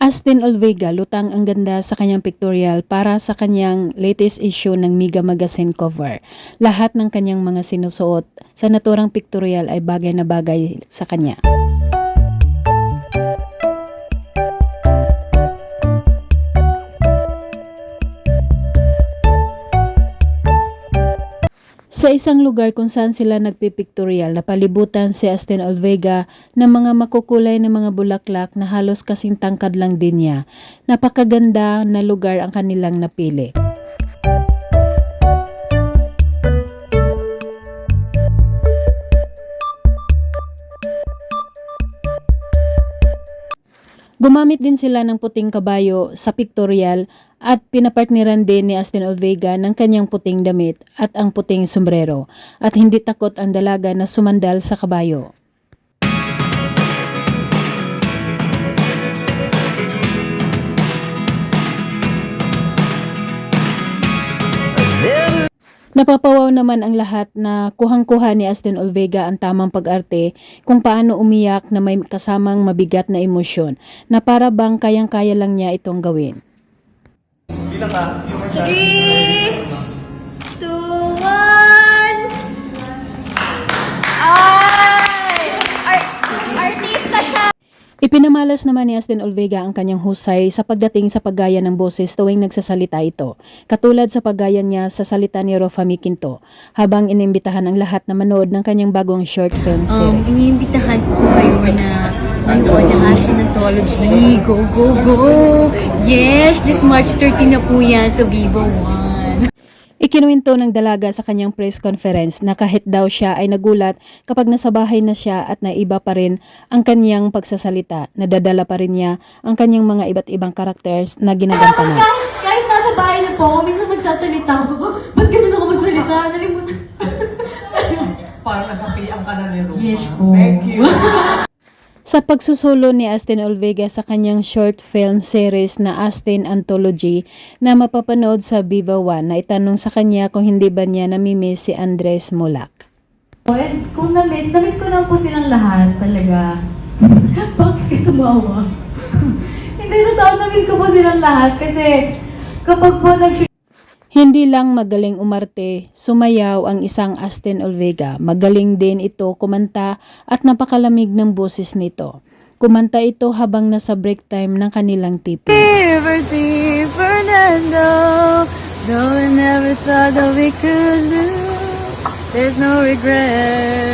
Astin Olvega, lutang ang ganda sa kanyang pictorial para sa kanyang latest issue ng Mega Magazine cover. Lahat ng kanyang mga sinusuot sa naturang pictorial ay bagay na bagay sa kanya. Sa isang lugar kung saan sila nagpipictorial, napalibutan si Astin Olvega ng mga makukulay na mga bulaklak na halos kasing tangkad lang din niya. Napakaganda na lugar ang kanilang napili. Gumamit din sila ng puting kabayo sa pictorial at pinapartneran din ni Astin Olvega ng kanyang puting damit at ang puting sombrero at hindi takot ang dalaga na sumandal sa kabayo. Napapawaw naman ang lahat na kuhang-kuha ni Astin Olvega ang tamang pag-arte kung paano umiyak na may kasamang mabigat na emosyon na para bang kayang-kaya lang niya itong gawin. 3, 2, 1. Ay! Artista siya! Ipinamalas naman ni Astin Olvega ang kanyang husay sa pagdating sa paggaya ng boses tuwing nagsasalita ito, katulad sa paggaya niya sa salita ni Rofami Quinto, habang inimbitahan ang lahat na manood ng kanyang bagong short film series. Iniimbitahan ko kayo na manood ng Ashley Anthology. Go, go, go! Yes! This March 13 na po yan sa Vivo One. Ikinuwento ng dalaga sa kanyang press conference na kahit daw siya ay nagulat kapag nasa bahay na siya at naiba pa rin ang kanyang pagsasalita, nadadala pa rin niya ang kanyang mga iba't ibang characters na ginagampanan. Kahit nasa bahay niyo po, minsan magsasalita ako. Ba't ganun ako magsalita? Nalimutan. Parang nasapian ka na ni Roma. Yes po. Thank you. Sa pagsusulo ni Astin Olvega sa kanyang short film series na Astin Anthology na mapapanood sa Viva One, na itanong sa kanya kung hindi ba niya namimiss si Andres Mulak. Kung na-miss ko lang po silang lahat talaga. Bakit tumawa? Hindi, totoo, na-miss ko po silang lahat kasi kapag po Hindi lang magaling umarte, sumayaw ang isang Astin Olvega. Magaling din ito kumanta at napakalamig ng boses nito. Kumanta ito habang nasa break time ng kanilang tipi. Liberty, Fernando. No one ever thought that we could lose. There's no regret.